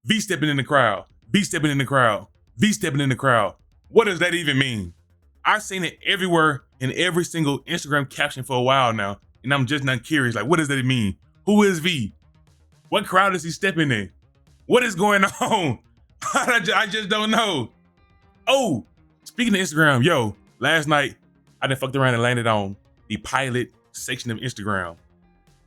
V stepping in the crowd. V stepping in the crowd. V stepping in the crowd. What does that even mean? I've seen it everywhere in every single Instagram caption for a while now, and I'm just not curious. Like, what does that mean? Who is V? What crowd is he stepping in? What is going on? I just don't know. Oh, speaking of Instagram, yo, last night I done fucked around and landed on the pilot section of Instagram.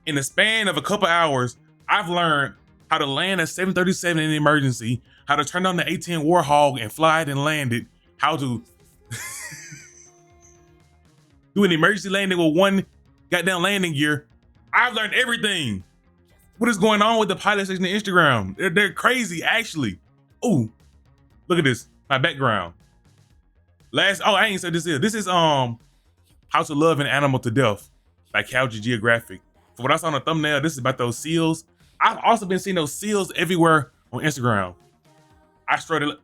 In the span of a couple hours, I've learned how to land a 737 in an emergency, how to turn on the A-10 Warhog and fly it and land it, how to do an emergency landing with one goddamn landing gear. I've learned everything. What is going on with the pilot section of Instagram? They're crazy, actually. Oh, look at this, my background. I ain't said this is. This is How to Love an Animal to Death by Geographic. For what I saw on the thumbnail, this is about those seals. I've also been seeing those seals everywhere on Instagram. I straight like,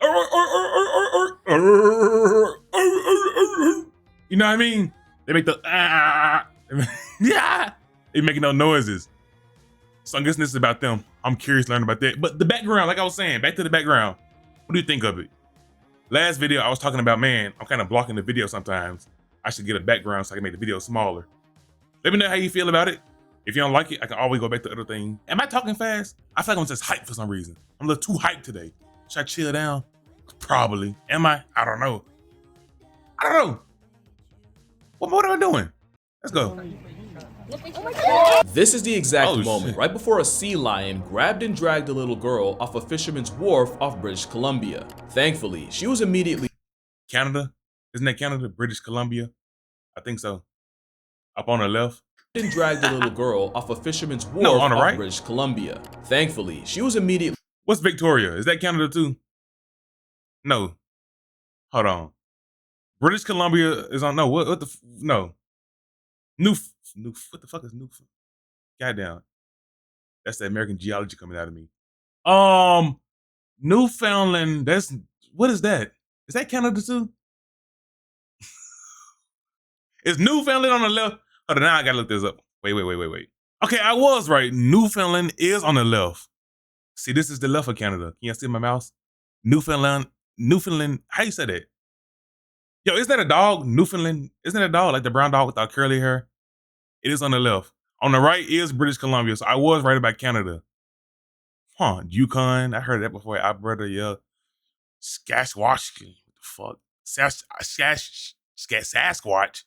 you know what I mean? They make the yeah, they making no noises. So I'm guessing this is about them. I'm curious to learn about that. But the background, like I was saying, back to the background. What do you think of it? Last video I was talking about, man, I'm kind of blocking the video sometimes. I should get a background so I can make the video smaller. Let me know how you feel about it. If you don't like it, I can always go back to other things. Am I talking fast? I feel like I'm just hyped for some reason. I'm a little too hyped today. Should I chill down? Probably. Am I? I don't know. What am I doing? Let's go. This is the exact moment right before a sea lion grabbed and dragged a little girl off a fisherman's wharf off British Columbia. Thankfully, she was immediately Canada? Isn't that Canada? British Columbia? I think so. Up on the left. And dragged a little girl off a fisherman's wharf on the off right. British Columbia. Thankfully, she was immediately. What's Victoria? Is that Canada too? No. Hold on. British Columbia is on. No. What the? No. New. What the fuck is New? Goddamn. That's the American geology coming out of me. Newfoundland. What is that? Is that Canada too? Is Newfoundland on the left? Hold on, now I gotta look this up. Wait. Okay, I was right. Newfoundland is on the left. See, this is the left of Canada. Can you see my mouse? Newfoundland. How you say that? Yo, is that a dog? Newfoundland? Isn't that a dog? Like the brown dog without curly hair? It is on the left. On the right is British Columbia. So I was right about Canada. Huh, Yukon. I heard that before. Our brother, yeah. Sasquatch. What the fuck? Sasquatch.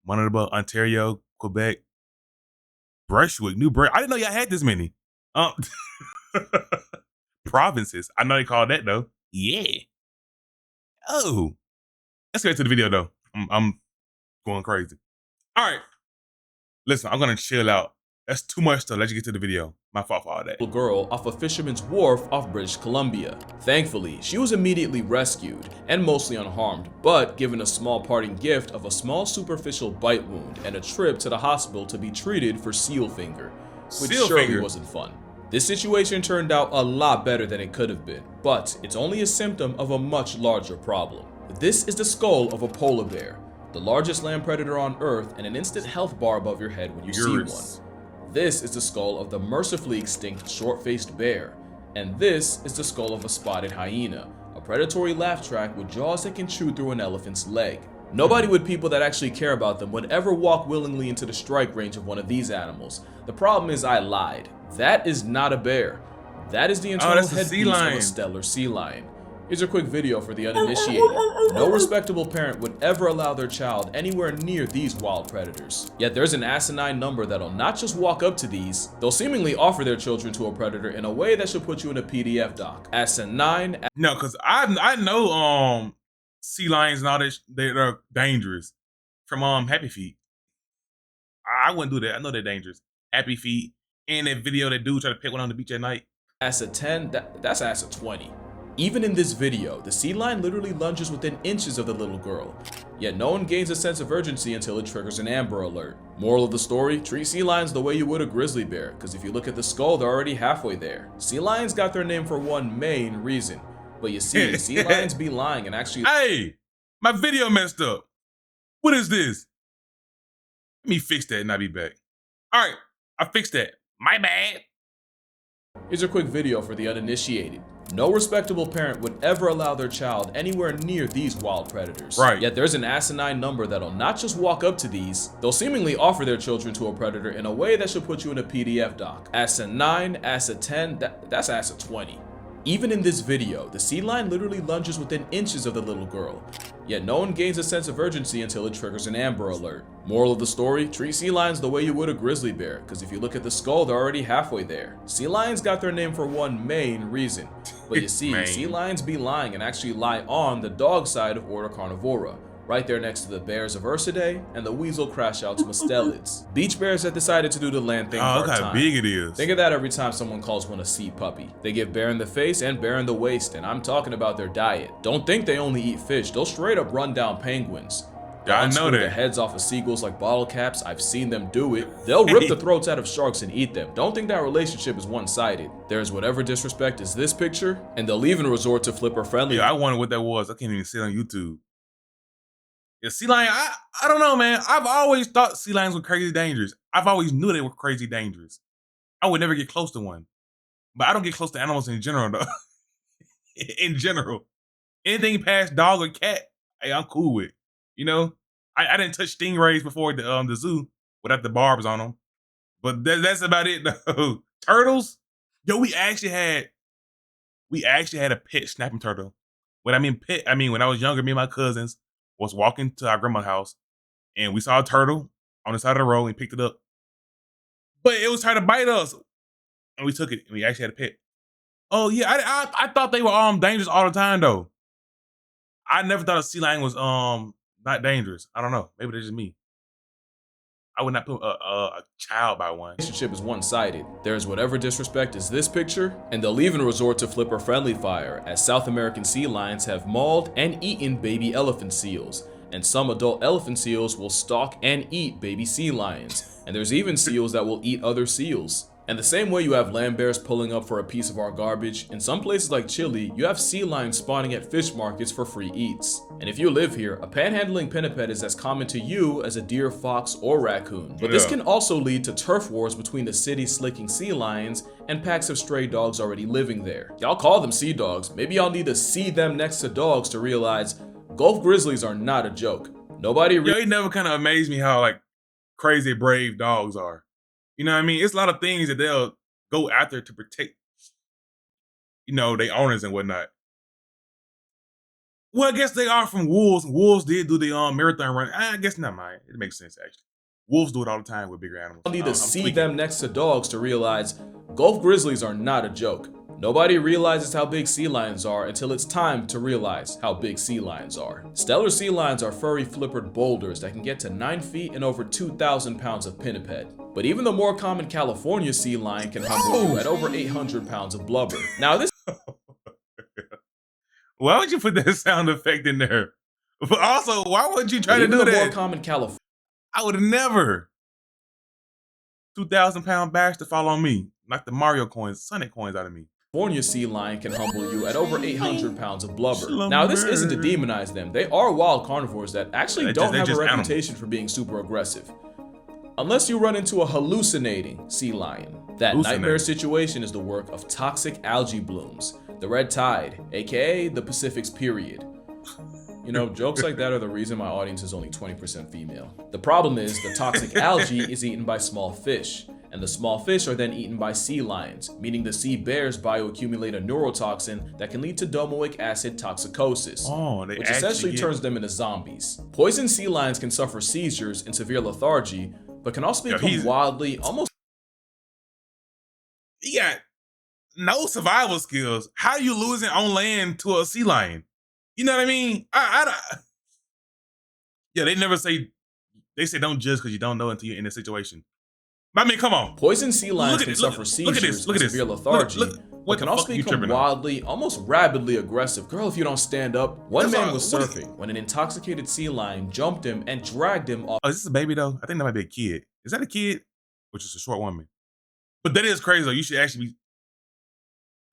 One of the Ontario, Quebec, Brunswick, New Brunswick. I didn't know y'all had this many. Provinces. I know they call that though. Yeah. Oh. Let's get to the video though. I'm going crazy. All right. Listen, I'm gonna chill out. That's too much stuff. Let's get to the video. My fault for all that. Little girl off a fisherman's wharf off British Columbia. Thankfully, she was immediately rescued and mostly unharmed, but given a small parting gift of a small superficial bite wound and a trip to the hospital to be treated for seal finger, which surely wasn't fun. This situation turned out a lot better than it could have been, but it's only a symptom of a much larger problem. This is the skull of a polar bear, the largest land predator on Earth, and an instant health bar above your head when you see one. This is the skull of the mercifully extinct short-faced bear, and this is the skull of a spotted hyena, a predatory laugh track with jaws that can chew through an elephant's leg. Nobody with people that actually care about them would ever walk willingly into the strike range of one of these animals. The problem is I lied. That is not a bear. That is the internal headpiece of a stellar sea lion. Here's a quick video for the uninitiated. No respectable parent would ever allow their child anywhere near these wild predators. Yet there's an asinine number that'll not just walk up to these, they'll seemingly offer their children to a predator in a way that should put you in a PDF doc. Asinine. No, because I know sea lions and all that, they're dangerous. From Happy Feet. I wouldn't do that. I know they're dangerous. Happy Feet. And that video that dude tried to pick one on the beach at night. As a 10, that's as a 20. Even in this video, the sea lion literally lunges within inches of the little girl, yet no one gains a sense of urgency until it triggers an Amber Alert. Moral of the story, treat sea lions the way you would a grizzly bear, because if you look at the skull, they're already halfway there. Sea lions got their name for one main reason, but you see, sea lions be lying and actually— Hey, my video messed up. What is this? Let me fix that and I'll be back. All right, I fixed that. My bad. Here's a quick video for the uninitiated. No respectable parent would ever allow their child anywhere near these wild predators. Right. Yet there's an asinine number that'll not just walk up to these, they'll seemingly offer their children to a predator in a way that should put you in a PDF doc. Asa 9, Asa 10, that's Asa 20. Even in this video, the sea lion literally lunges within inches of the little girl. Yet no one gains a sense of urgency until it triggers an Amber Alert. Moral of the story, treat sea lions the way you would a grizzly bear, because if you look at the skull, they're already halfway there. Sea lions got their name for one main reason. But you see, sea lions be lying and actually lie on the dog side of Order Carnivora, right there next to the bears of Ursidae and the weasel crash-outs mustelids. Beach bears have decided to do the land thing Oh, look part-time. how big it is. Think of that every time someone calls one a sea puppy. They give bear in the face and bear in the waist, and I'm talking about their diet. Don't think they only eat fish, they'll straight up run down penguins. Yeah, I know Unscrew the that. heads off of seagulls like bottle caps, I've seen them do it. They'll rip the throats out of sharks and eat them. Don't think that relationship is one-sided. There's whatever disrespect is this picture, and they'll even resort to flipper friendly. Yeah, I wonder what that was. I can't even see it on YouTube. Yeah, sea lion, I don't know, man. I've always thought sea lions were crazy dangerous. I've always knew they were crazy dangerous. I would never get close to one. But I don't get close to animals in general, though. In general. Anything past dog or cat, hey, I'm cool with. You know? I didn't touch stingrays before the zoo without the barbs on them. But that's about it, though. Turtles? Yo, we actually had a pet snapping turtle. When I mean pet, I mean when I was younger, me and my cousins was walking to our grandma's house and we saw a turtle on the side of the road and we picked it up. But it was trying to bite us. And we took it and we actually had a pet. Oh yeah, I thought they were dangerous all the time though. I never thought a sea lion was not dangerous. I don't know. Maybe they're just me. I would not put a child by one. Relationship is one-sided. There's whatever disrespect is this picture, and they'll even resort to flipper friendly fire, as South American sea lions have mauled and eaten baby elephant seals, and some adult elephant seals will stalk and eat baby sea lions, and there's even seals that will eat other seals. And the same way you have land bears pulling up for a piece of our garbage, in some places like Chile, you have sea lions spawning at fish markets for free eats. And if you live here, a panhandling pinniped is as common to you as a deer, fox, or raccoon. But this can also lead to turf wars between the city's slicking sea lions and packs of stray dogs already living there. Y'all call them sea dogs, maybe y'all need to see them next to dogs to realize Gulf grizzlies are not a joke. Nobody it never kind of amazed me how like crazy brave dogs are. You know what I mean? It's a lot of things that they'll go after to protect, you know, their owners and whatnot. Well, I guess they are from wolves. Wolves did do the marathon run. I guess not mine. It makes sense actually. Wolves do it all the time with bigger animals. You need to see them next to dogs to realize Gulf grizzlies are not a joke. Nobody realizes how big sea lions are until it's time to realize how big sea lions are. Stellar sea lions are furry flippered boulders that can get to 9 feet and over 2,000 pounds of pinniped. But even the more common California sea lion can humble you at over 800 pounds of blubber. Now this Why would you put that sound effect in there? But also, why would you try to do the that? more common California I would never. 2,000-pound bags to fall on me. Like the Mario coins, Sonic coins out of me. sea lion can humble you at over 800 pounds of blubber. Now this isn't to demonize them. They are wild carnivores that actually don't have a reputation for being super aggressive. Unless you run into a hallucinating sea lion. That nightmare situation is the work of toxic algae blooms, the red tide, aka the Pacific's period. You know, jokes like that are the reason my audience is only 20% female. The problem is the toxic algae is eaten by small fish, and the small fish are then eaten by sea lions, meaning the sea bears bioaccumulate a neurotoxin that can lead to domoic acid toxicosis, which essentially turns them into zombies. Poison sea lions can suffer seizures and severe lethargy, but can also become wildly, almost... He got no survival skills. How are you losing on land to a sea lion? You know what I mean? Yeah, they never say, they say don't judge because you don't know until you're in a situation. I mean, come on. Poison sea lions can suffer seizures and severe lethargy, but can also become wildly, almost rabidly aggressive. Girl, if you don't stand up. One man was surfing when an intoxicated sea lion jumped him and dragged him off. Oh, is this a baby though? I think that might be a kid. Is that a kid? Which is a short woman. But that is crazy though. You should actually be,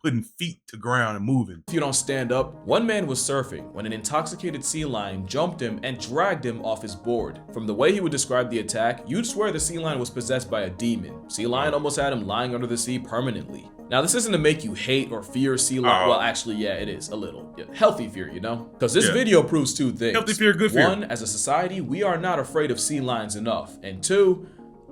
putting feet to ground and moving. If you don't stand up, one man was surfing when an intoxicated sea lion jumped him and dragged him off his board. From the way he would describe the attack, you'd swear the sea lion was possessed by a demon. Sea lion almost had him lying under the sea permanently. Now, this isn't to make you hate or fear sea lion. Well, actually, yeah, it is a little. Yeah, healthy fear, you know? Because this video proves two things. Healthy fear, good fear. One, as a society, we are not afraid of sea lions enough. And two,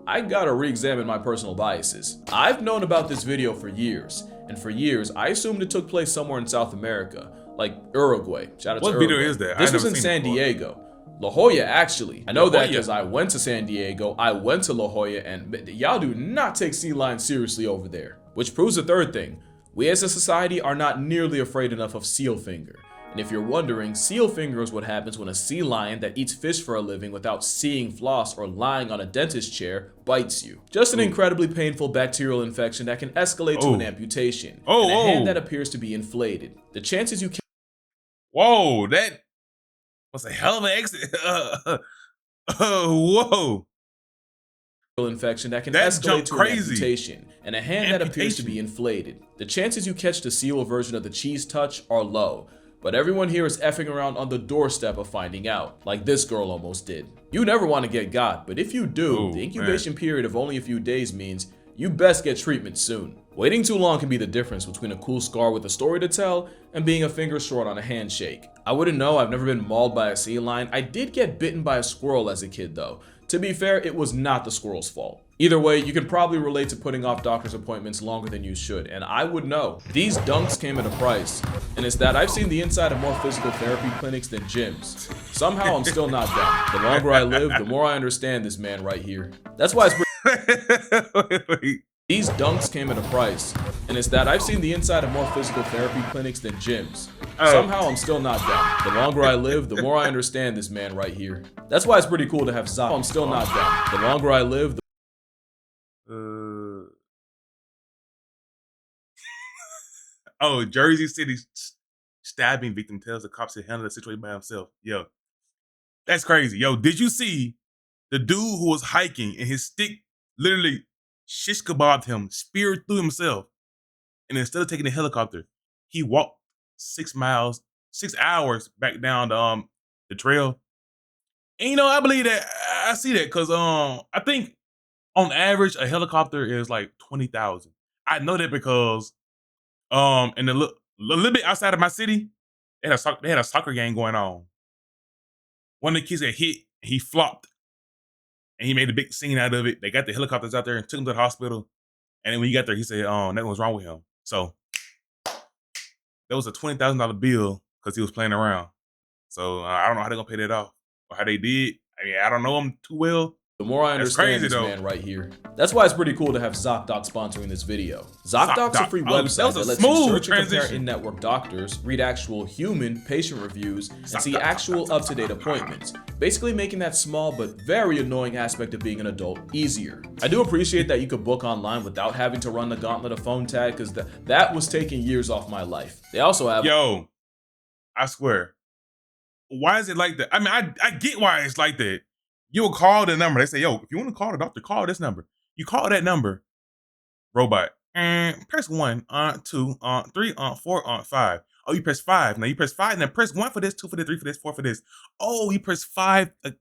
I gotta re-examine my personal biases. I've known about this video for years. And for years, I assumed it took place somewhere in South America, like Uruguay. Shout out to Uruguay. What video is that? This was in San Diego. La Jolla, actually. I know that because I went to San Diego, I went to La Jolla, and y'all do not take sea lions seriously over there. Which proves the third thing. We as a society are not nearly afraid enough of seal finger. And if you're wondering, seal finger is what happens when a sea lion that eats fish for a living without seeing floss or lying on a dentist chair bites you. Just an incredibly painful bacterial infection that can escalate to an amputation. And a hand that appears to be inflated. The chances you Whoa, that was a hell of an exit. Whoa. Infection that can escalate to an amputation, and a hand that appears to be inflated. The chances you catch the seal version of the cheese touch are low. But everyone here is effing around on the doorstep of finding out, like this girl almost did. You never want to get got, but if you do, the incubation period of only a few days means you best get treatment soon. Waiting too long can be the difference between a cool scar with a story to tell and being a finger short on a handshake. I wouldn't know, I've never been mauled by a sea lion. I did get bitten by a squirrel as a kid though. To be fair, it was not the squirrel's fault. Either way, you can probably relate to putting off doctor's appointments longer than you should, and I would know. These dunks came at a price, and it's that I've seen the inside of more physical therapy clinics than gyms. Somehow I'm still not down. The longer I live, the more I understand this man right here. That's why it's These dunks came at a price, and it's that I've seen the inside of more physical therapy clinics than gyms. Somehow I'm still not down. The longer I live, the more I understand this man right here. That's why it's pretty cool to have Zop. I'm still not down. The longer I live, Oh, Jersey City stabbing victim tells the cops to handle the situation by himself. Yo, that's crazy. Yo, did you see the dude who was hiking and his stick literally shish kebabbed him, speared through himself, and instead of taking the helicopter, he walked 6 hours back down the trail. And you know, I believe that. I see that because I think on average a helicopter is like 20,000. I know that because in a little bit outside of my city, they had a soccer game going on. One of the kids got hit, he flopped, and he made a big scene out of it. They got the helicopters out there and took him to the hospital. And then when he got there, he said, nothing was wrong with him. So that was a $20,000 bill because he was playing around. So I don't know how they're gonna pay that off or how they did. I mean, I don't know him too well. The more I understand this man right here. That's why it's pretty cool to have ZocDoc sponsoring this video. ZocDoc's a free website that lets you search and compare in-network doctors, read actual human patient reviews, and see actual up-to-date appointments. Basically making that small but very annoying aspect of being an adult easier. I do appreciate that you could book online without having to run the gauntlet of phone tag, because that was taking years off my life. They also have— Yo, I swear. Why is it like that? I mean, I get why it's like that. You will call the number. They say, yo, if you want to call the doctor, call this number. You call that number, robot, and press 1, 2, 3, 4, 5. Oh, you press 5. Now you press 5, now press 1 for this, 2 for this, 3 for this, 4 for this. Oh, you press 5. You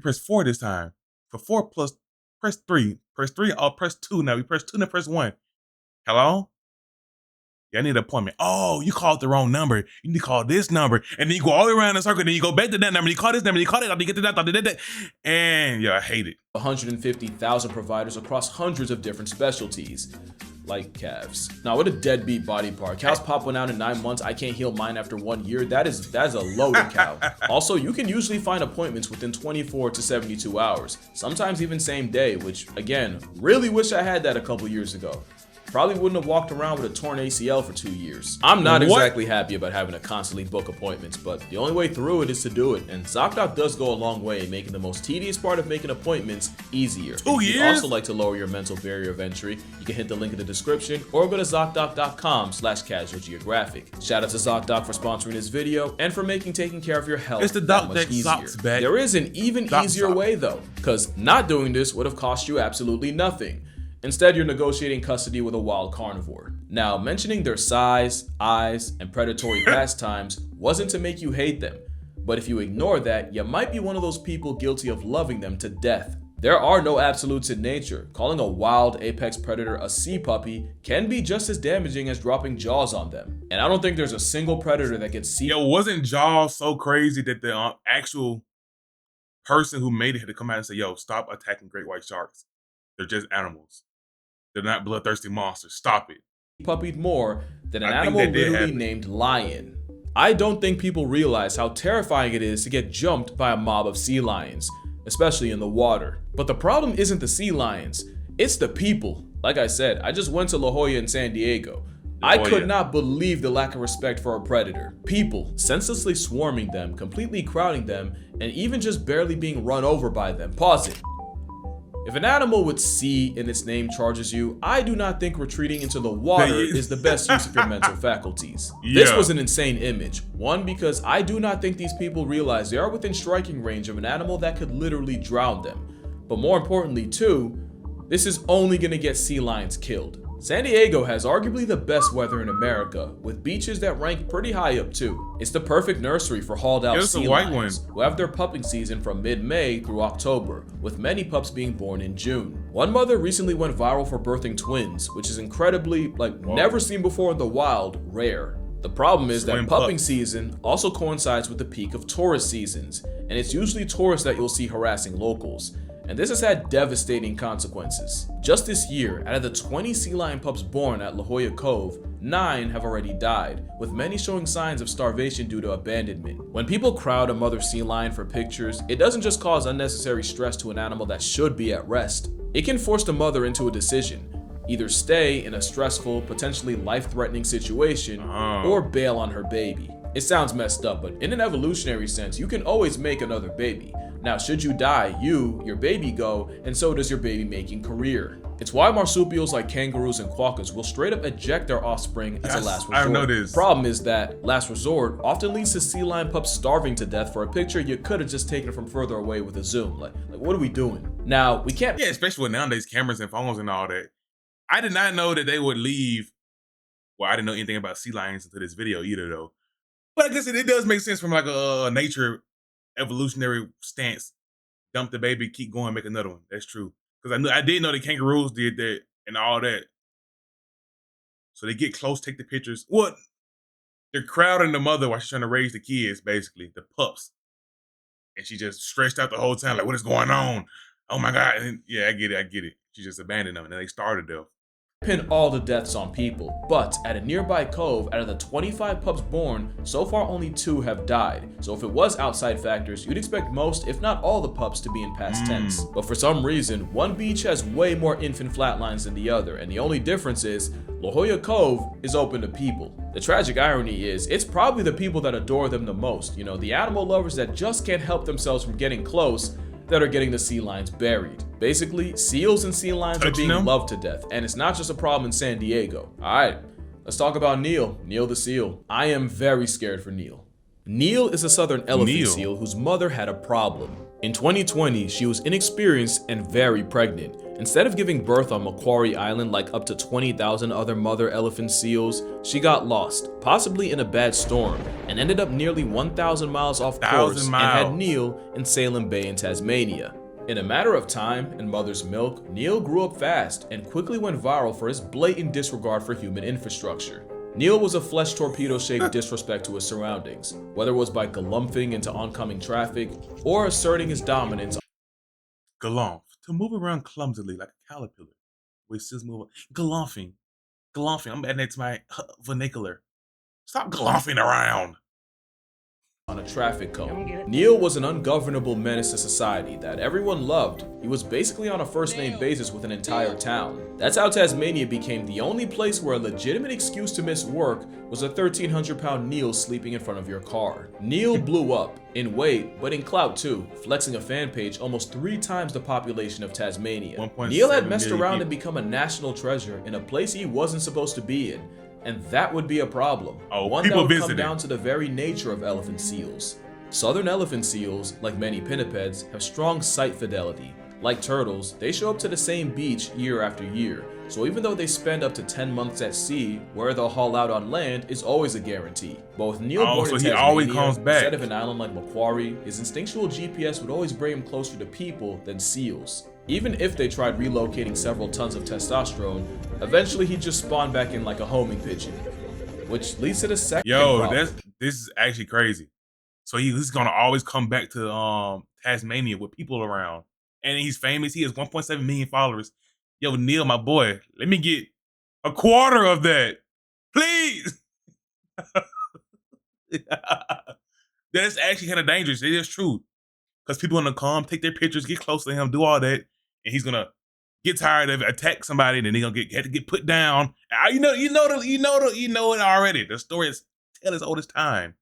press 4 this time. For 4 plus, press 3. Press 3, press 2. Now you press 2, now press 1. Hello? Yeah, I need an appointment. Oh, you called the wrong number. You need to call this number. And then you go all the way around the circle. Then you go back to that number. You call this number. You call it. You get to that. And yeah, I hate it. 150,000 providers across hundreds of different specialties, like calves. Now, what a deadbeat body part. Cows pop one out in 9 months. I can't heal mine after 1 year. That's a loaded cow. Also, you can usually find appointments within 24 to 72 hours, sometimes even same day, which again, really wish I had that a couple years ago. Probably wouldn't have walked around with a torn ACL for 2 years. I'm not exactly happy about having to constantly book appointments, but the only way through it is to do it, and ZocDoc does go a long way in making the most tedious part of making appointments easier. 2 years? If you'd also like to lower your mental barrier of entry, you can hit the link in the description or go to ZocDoc.com/casualgeographic. Shout out to ZocDoc for sponsoring this video and for making taking care of your health it's the that doc much easier. There is an even easier way though, because not doing this would have cost you absolutely nothing. Instead, you're negotiating custody with a wild carnivore. Now, mentioning their size, eyes, and predatory pastimes wasn't to make you hate them, but if you ignore that, you might be one of those people guilty of loving them to death. There are no absolutes in nature. Calling a wild apex predator a sea puppy can be just as damaging as dropping jaws on them. And I don't think there's a single predator that gets sea. Yo, wasn't Jaws so crazy that the actual person who made it had to come out and say, yo, stop attacking great white sharks. They're just animals. They're not bloodthirsty monsters. Stop it. Puppied more than an animal literally named lion. I don't think people realize how terrifying it is to get jumped by a mob of sea lions, especially in the water. But the problem isn't the sea lions, it's the people. Like I said, I just went to La Jolla in San Diego. I could not believe the lack of respect for a predator. People senselessly swarming them, completely crowding them, and even just barely being run over by them. Pause it. If an animal with sea in its name charges you, I do not think retreating into the water is the best use of your mental faculties. This was an insane image. One, because I do not think these people realize they are within striking range of an animal that could literally drown them. But more importantly, two, this is only going to get sea lions killed. San Diego has arguably the best weather in America, with beaches that rank pretty high up too. It's the perfect nursery for hauled out sea lions, who have their pupping season from mid-May through October, with many pups being born in June. One mother recently went viral for birthing twins, which is incredibly, never seen before in the wild, rare. The problem is that pupping season also coincides with the peak of tourist seasons, and it's usually tourists that you'll see harassing locals. And this has had devastating consequences. Just this year, out of the 20 sea lion pups born at La Jolla Cove, 9 have already died, with many showing signs of starvation due to abandonment. When people crowd a mother sea lion for pictures, it doesn't just cause unnecessary stress to an animal that should be at rest. It can force the mother into a decision. Either stay in a stressful, potentially life-threatening situation, or bail on her baby. It sounds messed up, but in an evolutionary sense, you can always make another baby. Now, should you die, your baby go, and so does your baby-making career. It's why marsupials like kangaroos and quokkas will straight up eject their offspring as a last resort. I know this. Problem is that last resort often leads to sea lion pups starving to death for a picture you could have just taken from further away with a zoom. Like what are we doing? Now, we can't... Yeah, especially with nowadays cameras and phones and all that. I did not know that they would leave... Well, I didn't know anything about sea lions until this video either, though. But I guess it does make sense from like a nature evolutionary stance. Dump the baby, keep going, make another one. That's true. Because I did know the kangaroos did that and all that. So they get close, take the pictures. What? They're crowding the mother while she's trying to raise the kids, basically, the pups. And she just stretched out the whole time, like, what is going on? Oh my God. And yeah, I get it. She just abandoned them and then they started them. Pin all the deaths on people, but at a nearby cove, out of the 25 pups born, so far only 2 have died. So if it was outside factors, you'd expect most, if not all the pups to be in past tense. But for some reason, one beach has way more infant flatlines than the other, and the only difference is La Jolla Cove is open to people. The tragic irony is, it's probably the people that adore them the most, the animal lovers that just can't help themselves from getting close, that are getting the sea lions buried. Basically, seals and sea lions are being loved to death, and it's not just a problem in San Diego. Alright, let's talk about Neil the seal. I am very scared for Neil. Neil is a southern elephant seal whose mother had a problem. In 2020, she was inexperienced and very pregnant. Instead of giving birth on Macquarie Island like up to 20,000 other mother elephant seals, she got lost, possibly in a bad storm, and ended up nearly 1,000 miles off course and had Neil in Salem Bay in Tasmania. In a matter of time and mother's milk, Neil grew up fast and quickly went viral for his blatant disregard for human infrastructure. Neil was a flesh torpedo-shaped disrespect to his surroundings, whether it was by galumphing into oncoming traffic or asserting his dominance. Galumph, to move around clumsily like a caterpillar. Wait, still move. Galumphing. I'm adding it to my vernacular. Stop galumphing around. On a traffic cone. Neil was an ungovernable menace to society that everyone loved. He was basically on a first-name basis with an entire town. That's how Tasmania became the only place where a legitimate excuse to miss work was a 1,300-pound Neil sleeping in front of your car. Neil blew up, in weight, but in clout too, flexing a fan page almost 3 times the population of Tasmania. Neil had messed around and become a national treasure in a place he wasn't supposed to be in. And that would be a problem. One that would come down to the very nature of elephant seals. Southern elephant seals, like many pinnipeds, have strong sight fidelity. Like turtles, they show up to the same beach year after year, So even though they spend up to 10 months at sea, where they'll haul out on land is always a guarantee. But with Neil born in so he always Tasmania, comes back. instead of an island like Macquarie, his instinctual GPS would always bring him closer to people than seals. Even if they tried relocating several tons of testosterone, eventually he'd just spawn back in like a homing pigeon. Which leads to the second problem. This is actually crazy. So he's gonna always come back to Tasmania with people around. And he's famous. He has 1.7 million followers. Yo, Neil, my boy, let me get a quarter of that. Please. That's actually kind of dangerous. It is true. Because people gonna come, take their pictures, get close to him, do all that, and he's gonna get tired of it, attack somebody, and then he's gonna have to get put down. You know it already. The story is tell as old as time.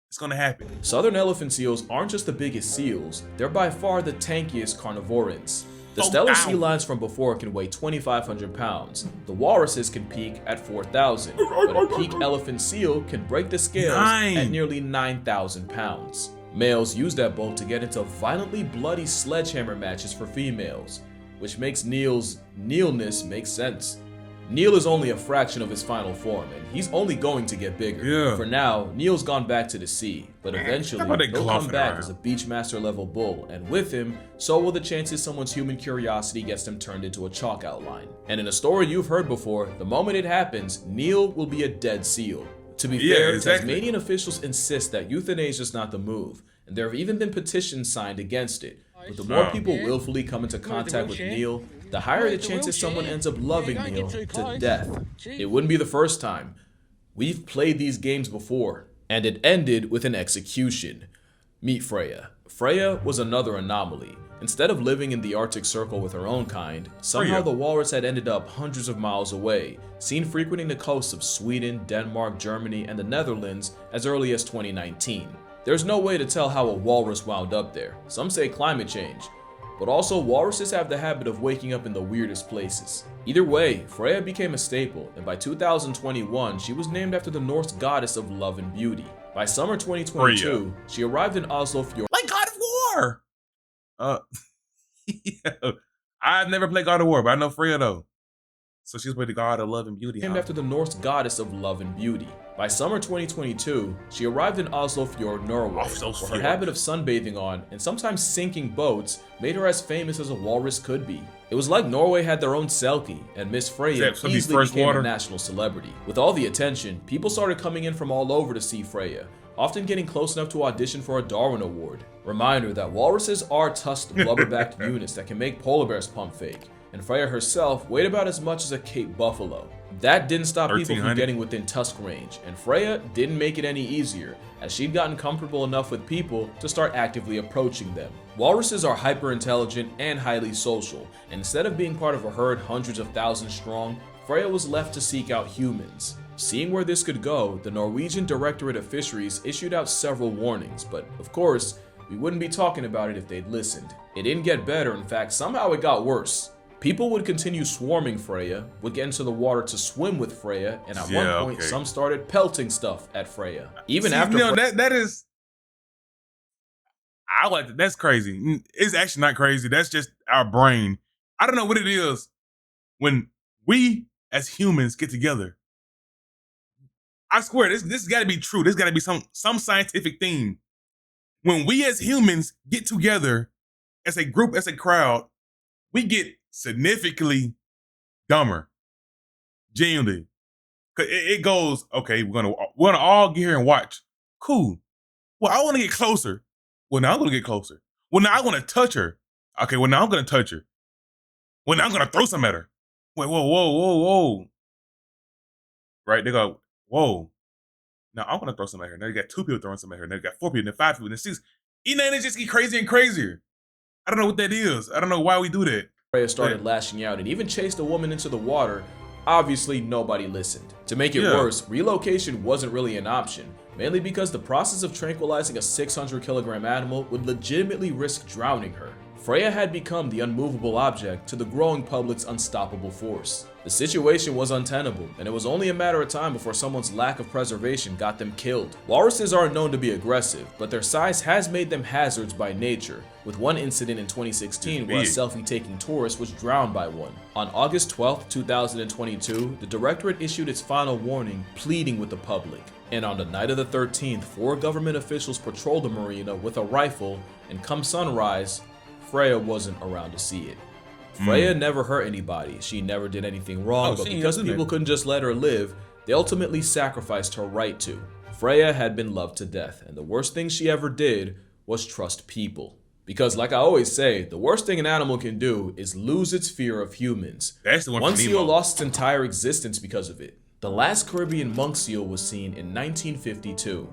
It's gonna happen. Southern elephant seals aren't just the biggest seals, they're by far the tankiest carnivorans. The stellar sea lions from before can weigh 2,500 pounds. The walruses can peak at 4,000, but a peak elephant seal can break the scales at nearly 9,000 pounds. Males use that bulk to get into violently bloody sledgehammer matches for females, which makes Neil's Neilness make sense. Neil is only a fraction of his final form, and he's only going to get bigger. Yeah. For now, Neil's gone back to the sea, but eventually he'll come back as a Beachmaster level bull, and with him, so will the chances someone's human curiosity gets them turned into a chalk outline. And in a story you've heard before, the moment it happens, Neil will be a dead seal. To be fair, Tasmanian officials insist that euthanasia is not the move, and there have even been petitions signed against it. But the more people willfully come into contact with Neil, the higher the chances someone ends up loving Neil to death. It wouldn't be the first time. We've played these games before, and it ended with an execution. Meet Freya. Freya was another anomaly. Instead of living in the Arctic Circle with her own kind, somehow the walrus had ended up hundreds of miles away, seen frequenting the coasts of Sweden, Denmark, Germany, and the Netherlands as early as 2019. There's no way to tell how a walrus wound up there. Some say climate change, but also walruses have the habit of waking up in the weirdest places. Either way, Freya became a staple, and by 2021, she was named after the Norse goddess of love and beauty. By summer 2022, she arrived in Oslo Fjord. Like God of War! Yeah. I've never played God of War, but I know Freya though. So she's with the god of love and beauty. Named after the Norse goddess of love and beauty. By summer 2022, she arrived in Oslo Fjord, Norway, where her habit of sunbathing on and sometimes sinking boats made her as famous as a walrus could be. It was like Norway had their own Selkie, and Miss Freya easily became a national celebrity. With all the attention, people started coming in from all over to see Freya, often getting close enough to audition for a Darwin Award. Reminder that walruses are tusked, blubber-backed units that can make polar bears pump fake, and Freya herself weighed about as much as a Cape buffalo. That didn't stop people from getting within tusk range, and Freya didn't make it any easier, as she'd gotten comfortable enough with people to start actively approaching them. Walruses are hyper-intelligent and highly social, and instead of being part of a herd hundreds of thousands strong, Freya was left to seek out humans. Seeing where this could go, the Norwegian Directorate of Fisheries issued out several warnings, but of course, we wouldn't be talking about it if they'd listened. It didn't get better, in fact, somehow it got worse. People would continue swarming Freya, would get into the water to swim with Freya, and at one point, some started pelting stuff at Freya. Even after that is, I like that. That's crazy. It's actually not crazy. That's just our brain. I don't know what it is when we as humans get together. I swear, this got to be true. This got to be some scientific theme. When we as humans get together as a group, as a crowd, we get significantly dumber. Genuinely. Cause it goes, okay, we're gonna all get here and watch. Cool. Well, I want to get closer. Well, now I'm gonna get closer. Well, now I want to touch her. Okay, well, now I'm gonna touch her. Well, now I'm gonna throw some at her. Wait, whoa. Right? They go, whoa. Now I'm gonna throw some at her. Now you got 2 people throwing some at her. Now you got 4 people, then 5 people, then 6. And then it just get crazier and crazier. I don't know what that is. I don't know why we do that. Freya started lashing out and even chased a woman into the water. Obviously, nobody listened. To make it worse, relocation wasn't really an option, mainly because the process of tranquilizing a 600-kilogram animal would legitimately risk drowning her. Freya had become the unmovable object to the growing public's unstoppable force. The situation was untenable, and it was only a matter of time before someone's lack of preservation got them killed. Walruses aren't known to be aggressive, but their size has made them hazards by nature, with one incident in 2016 where a selfie-taking tourist was drowned by one. On August 12, 2022, the Directorate issued its final warning, pleading with the public. And on the night of the 13th, 4 government officials patrolled the marina with a rifle, and come sunrise, Freya wasn't around to see it. Freya never hurt anybody, she never did anything wrong, but because people couldn't just let her live, they ultimately sacrificed her right to. Freya had been loved to death, and the worst thing she ever did was trust people. Because like I always say, the worst thing an animal can do is lose its fear of humans. That's the one seal lost its entire existence because of it. The last Caribbean monk seal was seen in 1952.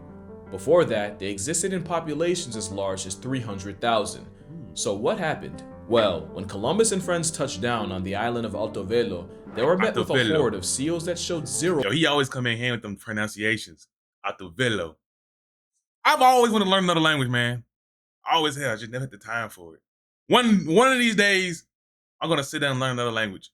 Before that, they existed in populations as large as 300,000. So what happened? Well, when Columbus and friends touched down on the island of Alto Velo, they were met with a horde of seals that showed zero. Yo, he always come in hand with them pronunciations. Alto Velo. I've always wanted to learn another language, man. I always have. I just never had the time for it. One of these days, I'm gonna sit down and learn another language.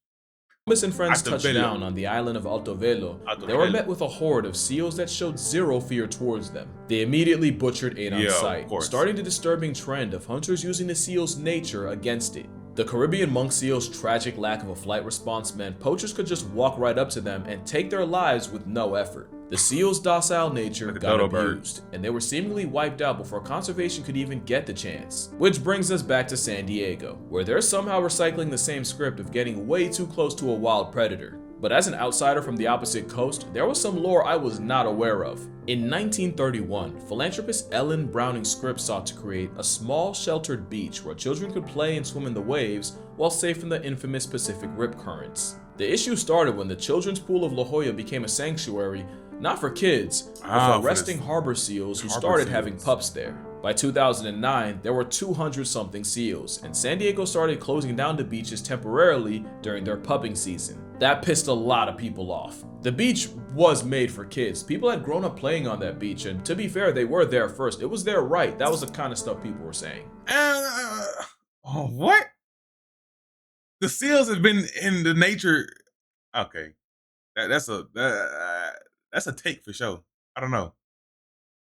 Columbus and friends touched down on the island of Alto Velo. They were met with a horde of seals that showed zero fear towards them. They immediately butchered it on sight, starting the disturbing trend of hunters using the seal's nature against it. The Caribbean monk seal's tragic lack of a flight response meant poachers could just walk right up to them and take their lives with no effort. The seal's docile nature got abused, and they were seemingly wiped out before conservation could even get the chance. Which brings us back to San Diego, where they're somehow recycling the same script of getting way too close to a wild predator. But as an outsider from the opposite coast, there was some lore I was not aware of. In 1931, philanthropist Ellen Browning Scripps sought to create a small sheltered beach where children could play and swim in the waves while safe from the infamous Pacific rip currents. The issue started when the children's pool of La Jolla became a sanctuary, not for kids, but for resting harbor seals who started having pups there. By 2009, there were 200-something seals, and San Diego started closing down the beaches temporarily during their pupping season. That pissed a lot of people off. The beach was made for kids. People had grown up playing on that beach, and to be fair, they were there first. It was their right. That was the kind of stuff people were saying. What? The seals have been in the nature. Okay, that's a take for sure. I don't know.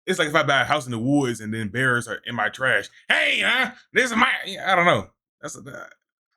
It's like if I buy a house in the woods and then bears are in my trash. Hey, this is my. I don't know. I don't know.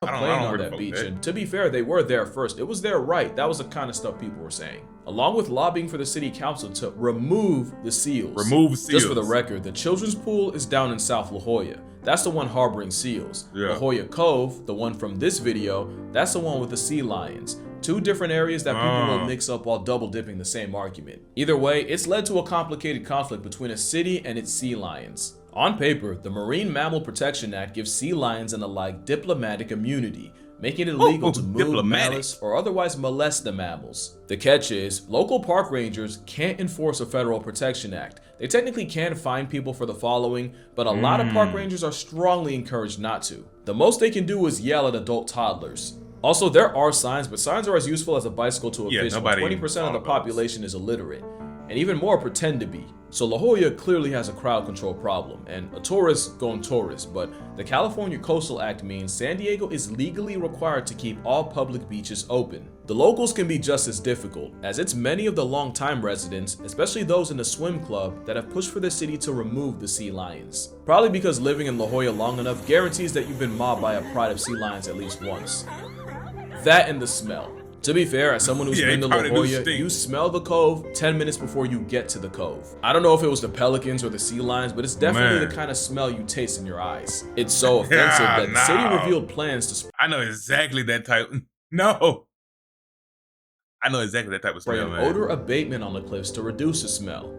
On that beach, and to be fair, they were there first. It was their right. That was the kind of stuff people were saying. Along with lobbying for the city council to remove the seals. Just for the record, the children's pool is down in South La Jolla. That's the one harboring seals. La Jolla Cove, the one from this video, that's the one with the sea lions. Two different areas that people will mix up while double dipping the same argument. Either way, it's led to a complicated conflict between a city and its sea lions. On paper, the Marine Mammal Protection Act gives sea lions and the like diplomatic immunity, making it illegal to move, malice, or otherwise molest the mammals. The catch is, local park rangers can't enforce a federal protection act. They technically can fine people for the following, but a lot of park rangers are strongly encouraged not to. The most they can do is yell at adult toddlers. Also, there are signs, but signs are as useful as a bicycle to a fish when 20% of the population is illiterate, and even more pretend to be. So La Jolla clearly has a crowd control problem, and a tourist going tourist, but the California Coastal Act means San Diego is legally required to keep all public beaches open. The locals can be just as difficult, as it's many of the long-time residents, especially those in the swim club, that have pushed for the city to remove the sea lions. Probably because living in La Jolla long enough guarantees that you've been mobbed by a pride of sea lions at least once. That and the smell. To be fair, as someone who's been to La Jolla, you smell the cove 10 minutes before you get to the cove. I don't know if it was the pelicans or the sea lions, but it's definitely the kind of smell you taste in your eyes. It's so offensive that the city revealed plans to I know exactly that type. No. I know exactly that type of smell, man. Odor abatement on the cliffs to reduce the smell.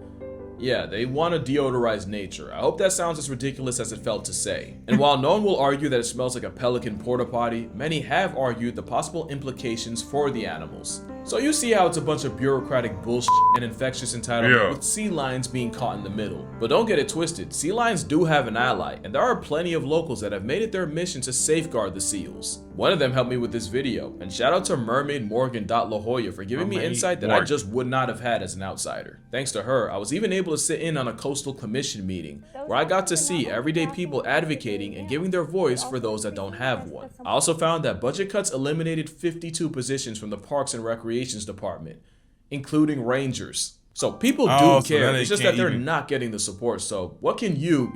Yeah, they want to deodorize nature. I hope that sounds as ridiculous as it felt to say. And while no one will argue that it smells like a pelican porta potty, many have argued the possible implications for the animals. So you see how it's a bunch of bureaucratic bullshit and infectious entitlement with sea lions being caught in the middle. But don't get it twisted, sea lions do have an ally, and there are plenty of locals that have made it their mission to safeguard the seals. One of them helped me with this video, and shout out to Mermaid Morgan La Jolla for giving me insight that I just would not have had as an outsider. Thanks to her, I was even able to sit in on a coastal commission meeting, where I got to see everyday people advocating and giving their voice for those that don't have one. I also found that budget cuts eliminated 52 positions from the Parks and Recreations Department, including rangers. So people do care, it's just that they're not getting the support. So what can you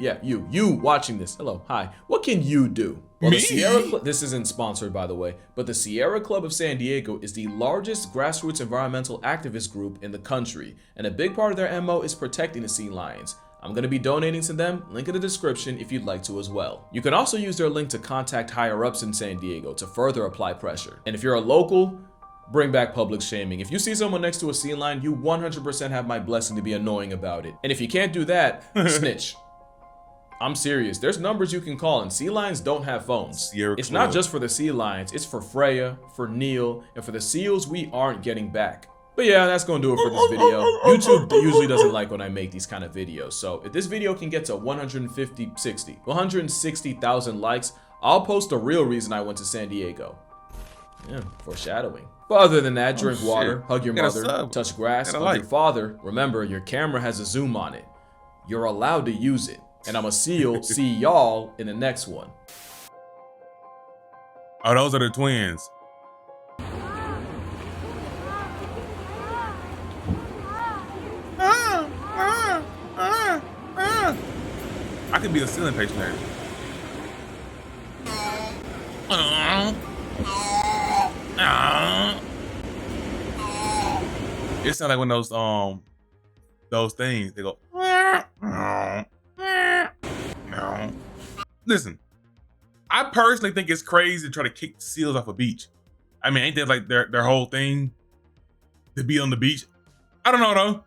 watching this, hello, hi, what can you do? Well, the Sierra this isn't sponsored, by the way, but the Sierra Club of San Diego is the largest grassroots environmental activist group in the country, and a big part of their MO is protecting the sea lions. I'm going to be donating to them, link in the description if you'd like to as well. You can also use their link to contact higher ups in San Diego to further apply pressure. And if you're a local, bring back public shaming. If you see someone next to a sea lion, you 100% have my blessing to be annoying about it. And if you can't do that, snitch. I'm serious. There's numbers you can call, and sea lions don't have phones. It's not just for the sea lions, it's for Freya, for Neil, and for the seals we aren't getting back. But yeah, that's gonna do it for this video. YouTube usually doesn't like when I make these kind of videos, so if this video can get to 160,000 likes, I'll post the real reason I went to San Diego. Yeah, foreshadowing. But other than that, drink water, hug your mother, touch grass, hug your father. Remember, your camera has a zoom on it. You're allowed to use it. And I'm a seal. See y'all in the next one. Oh, those are the twins. I could be a ceiling patient there. It sounds like one of those things. They go. Listen, I personally think it's crazy to try to kick seals off a beach. I mean, ain't that like their whole thing to be on the beach? I don't know though.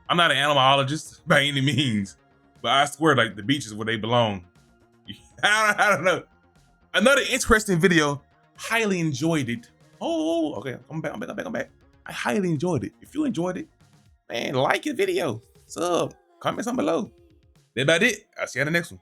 I'm not an animalologist by any means, but I swear like the beach is where they belong. I don't know. Another interesting video. Highly enjoyed it. Oh, okay. I'm back. I highly enjoyed it. If you enjoyed it, man, like your video, sub, comment something below. That's about it. I'll see you in the next one.